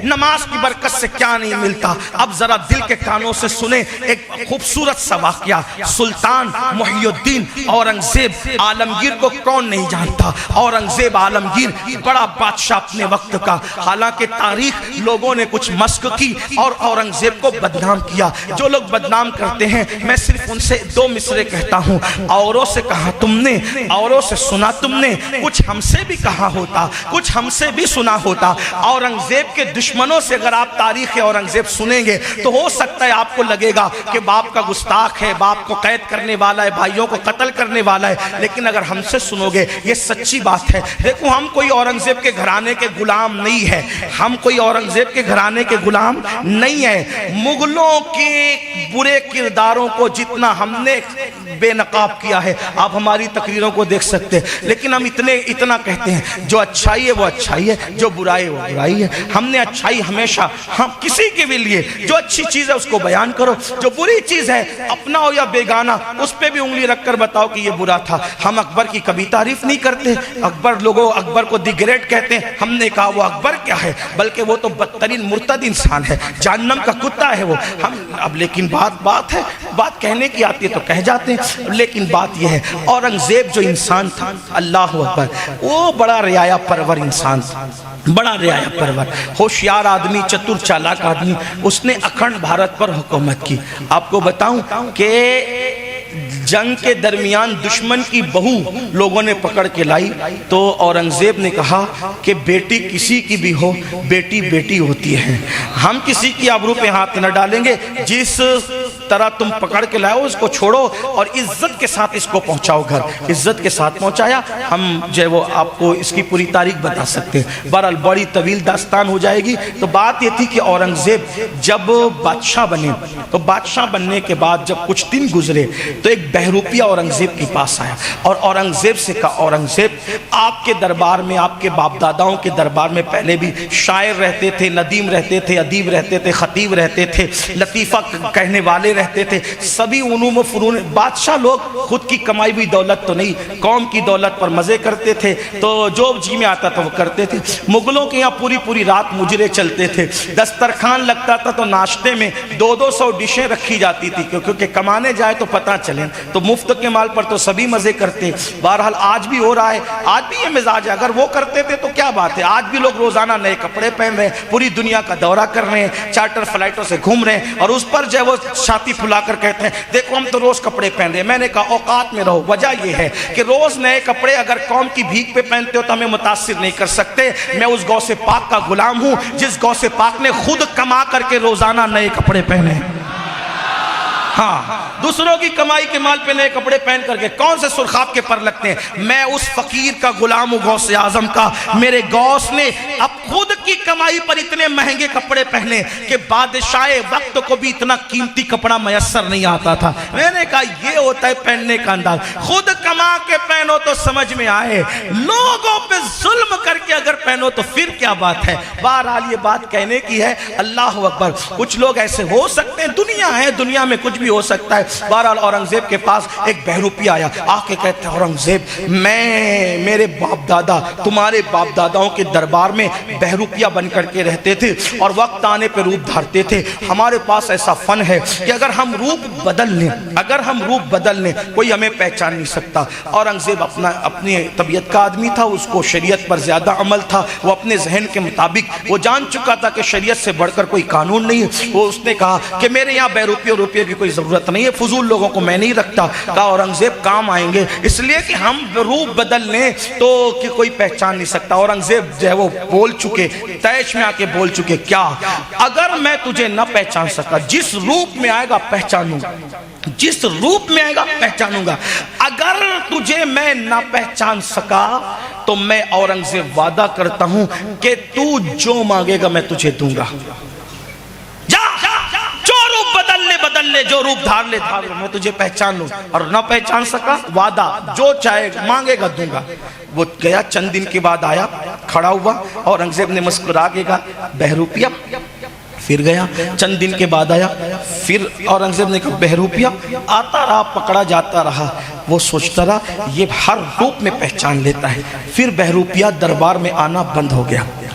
نماز کی برکت سے کیا نہیں ملتا۔ اب ذرا دل کے کانوں سے سنیں ایک خوبصورت سا واقعہ۔ سلطان محی الدین اورنگزیب عالمگیر کو کون نہیں جانتا؟ اورنگزیب عالمگیر بڑا بادشاہ اپنے وقت کا، حالانکہ تاریخ لوگوں نے کچھ مسخ کی اور اورنگزیب کو بدنام کیا۔ جو لوگ بدنام کرتے ہیں میں صرف ان سے دو مصرے کہتا ہوں، اوروں سے کہا تم نے، اوروں سے سنا تم نے، کچھ ہم سے بھی کہا ہوتا، کچھ ہم سے بھی سنا ہوتا۔ اورنگزیب کے دشمنوں سے اگر آپ تاریخ اورنگزیب سنیں گے تو ہو سکتا ہے آپ کو لگے گا کہ باپ کا گستاخ ہے، باپ کو قید کرنے والا ہے، بھائیوں کو قتل کرنے والا ہے، لیکن اگر ہم سے سنو گے یہ سچی بات ہے۔ دیکھو ہم کوئی اورنگزیب کے گھرانے کے غلام نہیں ہے، ہم کوئی اورنگزیب کے گھرانے کے غلام نہیں ہے۔ مغلوں کے برے کرداروں کو جتنا ہم نے بے نقاب کیا ہے آپ ہماری تقریروں کو دیکھ سکتے ہیں، لیکن ہم اتنا کہتے ہیں جو اچھائی ہے وہ اچھائی ہے، جو برائی ہے وہ برائی ہے۔ ہم نے اچھائی ہمیشہ، ہم کسی کے بھی لیے جو اچھی چیز ہے اس کو بیان کرو، جو بری چیز ہے اپنا ہو یا بیگانہ اس پہ بھی انگلی رکھ کر بتاؤ کہ یہ برا تھا۔ ہم اکبر کی کبھی تعریف نہیں کرتے، لوگوں اکبر کو دی گریٹ کہتے ہیں، ہم نے کہا وہ اکبر کیا ہے، بلکہ وہ تو بدترین مرتد انسان ہے، جہنم کا کتا ہے وہ۔ اب لیکن بات ہے، بات کہنے کی آتی ہے تو کہہ جاتے ہیں، لیکن بات یہ ہے اورنگزیب جو انسان تھا اللہ اکبر وہ بڑا رعایا پرور انسان تھا، بڑا رعایا پرور، ہوشیار آدمی، چتر چالاک آدمی۔ اس نے اکھنڈ بھارت پر حکومت کی۔ آپ کو بتاؤں کہ جنگ کے درمیان دشمن کی بہو لوگوں نے پکڑ کے لائی تو اورنگزیب نے کہا کہ بیٹی کسی کی بھی ہو، بیٹی بیٹی ہوتی ہے، ہم کسی کی آبرو پہ ہاتھ نہ ڈالیں گے، جس طرح تم پکڑ کے لائے ہو اس کو چھوڑو اور عزت کے ساتھ اس کو پہنچاؤ گھر۔ عزت کے ساتھ پہنچایا۔ ہم جو ہے وہ آپ کو اس کی پوری تاریخ بتا سکتے ہیں، بہرحال بڑی طویل داستان ہو جائے گی۔ تو بات یہ تھی کہ اورنگزیب جب بادشاہ بنے تو بادشاہ بننے کے بعد جب کچھ دن گزرے تو ایک بہروپیہ اورنگزیب کے پاس آیا اور اورنگزیب سے کہا اورنگزیب آپ کے دربار میں، آپ کے باپ داداؤں کے دربار میں پہلے بھی شاعر رہتے تھے، ندیم رہتے تھے، ادیب رہتے تھے، خطیب رہتے تھے، لطیفہ کہنے والے رہتے تھے، سبھی علوم و فنون۔ بادشاہ لوگ خود کی کمائی ہوئی دولت تو نہیں، قوم کی دولت پر مزے کرتے تھے، تو جو جی میں آتا تھا وہ کرتے تھے۔ مغلوں کے یہاں پوری رات مجرے چلتے تھے، دسترخوان لگتا تھا تو ناشتے میں 200 ڈشیں رکھی جاتی تھی، کیونکہ کمانے جائے تو پتہ چلے، تو مفت کے مال پر تو سبھی مزے کرتے۔ بہرحال آج بھی ہو رہا ہے، آج بھی یہ مزاج ہے، اگر وہ کرتے تھے تو کیا بات ہے، آج بھی لوگ روزانہ نئے کپڑے پہن رہے ہیں، پوری دنیا کا دورہ کر رہے ہیں، چارٹر فلائٹوں سے گھوم رہے ہیں، اور اس پر جو ہے وہ چھاتی پھلا کر کہتے ہیں دیکھو ہم تو روز کپڑے پہن رہے ہیں۔ میں نے کہا اوقات میں رہو، وجہ یہ ہے کہ روز نئے کپڑے اگر قوم کی بھیک پہ پہنتے ہو تو ہمیں متاثر نہیں کر سکتے۔ میں اس غوث پاک کا غلام ہوں جس غوث پاک نے خود کما کر کے روزانہ نئے کپڑے پہنے۔ ہاں، دوسروں کی کمائی کے مال پہ نئے کپڑے پہن کر کے کون سے سرخاب کے پر لگتے ہیں؟ میں اس فقیر کا غلام ہوں، غوث اعظم کا۔ میرے غوث نے اب خود کی کمائی پر اتنے مہنگے کپڑے پہنے کہ بادشاہ وقت کو بھی اتنا قیمتی کپڑا میسر نہیں آتا تھا۔ میں نے کہا یہ ہوتا ہے پہننے کا انداز، خود کما کے پہنو تو سمجھ میں آئے، لوگوں پہ ظلم کر کے اگر پہنو تو پھر کیا بات ہے۔ بہرحال یہ بات کہنے کی ہے، اللہ اکبر۔ کچھ لوگ ایسے ہو سکتے ہیں، دنیا ہے، دنیا میں کچھ بھی ہو سکتا ہے۔ بہرحال اورنگزیب کے پاس ایک بہروپی آیا، آ کے کہتے ہیں اورنگزیب میرے باپ دادا تمہارے باپ داداؤں کے دربار میں بہروپیہ بن کر کے رہتے تھے اور وقت آنے پہ روپ دھارتے تھے۔ ہمارے پاس ایسا فن ہے کہ اگر ہم روپ بدل لیں کوئی ہمیں پہچان نہیں سکتا۔ اورنگزیب اپنی طبیعت کا آدمی تھا، اس کو شریعت پر زیادہ عمل تھا، وہ اپنے ذہن کے مطابق وہ جان چکا تھا کہ شریعت سے بڑھ کر کوئی قانون نہیں ہے۔ وہ اس نے کہا کہ میرے یہاں بہروپی اور روپیے کی کوئی ضرورت نہیں ہے، فضول لوگوں کو میں نہیں رکھتا۔ کہا اورنگزیب کام آئیں گے، اس لیے کہ ہم روپ بدل لیں تو کہ کوئی پہچان نہیں سکتا۔ اورنگزیب جو ہے وہ بول چکے، تیش میں آ کے بول چکے، کیا اگر میں تجھے نہ پہچان سکا، جس روپ میں آئے گا پہچانوں گا، جس روپ میں آئے گا پہچانوں گا، اگر تجھے میں نہ پہچان سکا تو میں اورنگزیب وعدہ کرتا ہوں کہ تو جو مانگے گا میں تجھے دوں گا۔ بدل لے، جو روپ دھار لے، میں تجھے پہچان لوں، اور نہ پہچان سکا وعدہ جو چاہے مانگے گا دوں گا۔ وہ گیا، چند دن کے بعد آیا، کھڑا ہوا، اورنگزیب نے مسکرا کے کہا بہروپیہ۔ پھر گیا، چند دن کے بعد آیا، پھر اورنگزیب نے کہا بہروپیہ۔ آتا رہا، پکڑا جاتا رہا، وہ سوچتا رہا یہ ہر روپ میں پہچان لیتا ہے۔ پھر بہروپیہ دربار میں آنا بند ہو گیا۔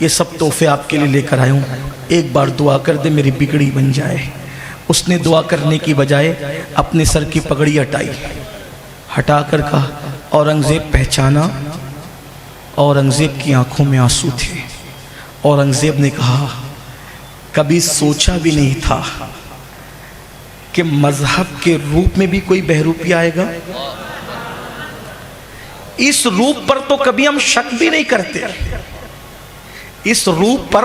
یہ سب تحفے آپ کے لیے لے کر آیا ہوں، ایک بار دعا کر دے میری بگڑی بن جائے۔ اس نے دعا کرنے کی بجائے اپنے سر کی پگڑی ہٹا کر کہا اورنگزیب پہچانا؟ اورنگزیب کی آنکھوں میں آنسو تھے۔ اورنگزیب نے کہا کبھی سوچا بھی نہیں تھا کہ مذہب کے روپ میں بھی کوئی بہروپی آئے گا۔ اس روپ پر تو کبھی ہم شک بھی نہیں کرتے، اس روپ پر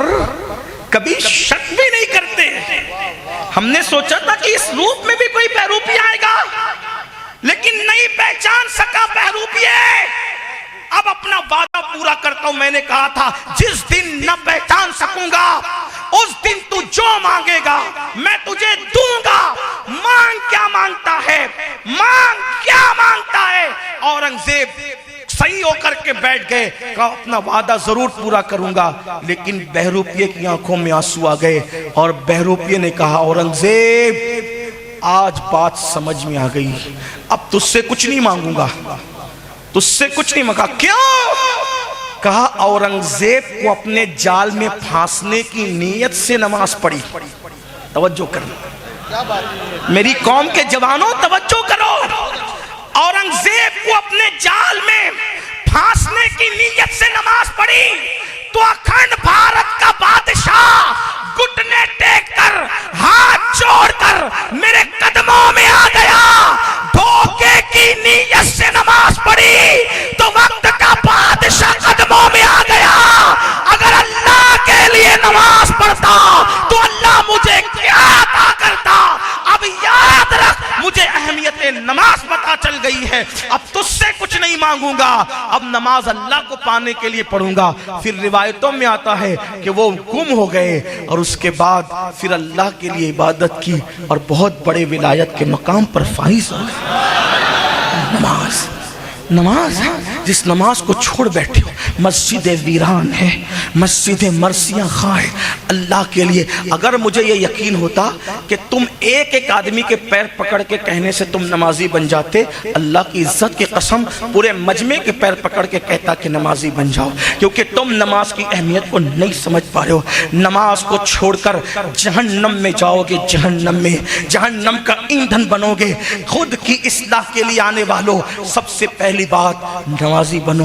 کبھی شک بھی نہیں کرتے۔ ہم نے سوچا تھا کہ اس روپ میں بھی کوئی بہروپی آئے گا، لیکن نہیں پہچان سکا بہروپی ہے۔ اب اپنا وعدہ پورا کرتا ہوں، میں نے کہا تھا جس دن نہ پہچان سکوں گا اس دن تو جو مانگے گا میں تجھے دوں گا۔ مانگ کیا مانگتا ہے، مانگ کیا مانگتا ہے؟ اورنگزیب صحیح ہو کر کے بیٹھ گئے، کہا اپنا وعدہ ضرور پورا کروں گا، لیکن بہروپیے کی آنکھوں میں آنسو آ گئے اور بہروپیے نے کہا اورنگزیب آج بات سمجھ میں آ گئی، اب تجھ سے کچھ نہیں مانگوں گا، تجھ سے کچھ نہیں مانگا۔ کیوں؟ کہا اورنگزیب کو اپنے جال میں پھانسنے کی نیت سے نماز پڑھی۔ توجہ کرنا میری قوم کے جوانوں، توجہ کرو۔ اورنگزیب کو اپنے جال میں پھانسنے کی نیت سے نماز پڑھی تو اکھنڈ بھارت کا بادشاہ گھٹنے ٹیک کر ہاتھ جوڑ کر میرے قدموں میں آ گیا۔ دھوکے کی نیت سے نماز پڑھی تو وقت کا بادشاہ قدموں میں آ گیا۔ اگر اللہ کے لیے نماز پڑھتا تو اللہ مجھے کیا عطا کرتا۔ اب یاد رکھ مجھے اہمیت نماز پتہ چل گئی ہے، اب تجھ سے کچھ نہیں مانگوں گا، اب نماز اللہ کو پانے کے لیے پڑھوں گا۔ پھر روایتوں میں آتا ہے کہ وہ گم ہو گئے اور اس کے بعد پھر اللہ کے لیے عبادت کی اور بہت بڑے ولایت کے مقام پر فائز ہو گئے۔ نماز جس نماز کو چھوڑ بیٹھے ہو، مسجد ویران ہے، مسجد مرثیہ خواہ ہے اللہ کے لیے۔ اگر مجھے یہ یقین ہوتا کہ تم ایک ایک آدمی کے پیر پکڑ کے کہنے سے تم نمازی بن جاتے، اللہ کی عزت کی قسم پورے مجمع کے پیر پکڑ کے کہتا کہ نمازی بن جاؤ، کیونکہ تم نماز کی اہمیت کو نہیں سمجھ پا رہے ہو۔ نماز کو چھوڑ کر جہنم میں جاؤ گے، جہنم میں جہنم کا ایندھن بنو گے۔ خود کی اصلاح کے لیے آنے والوں، سب سے پہلی بات نمازی بنو۔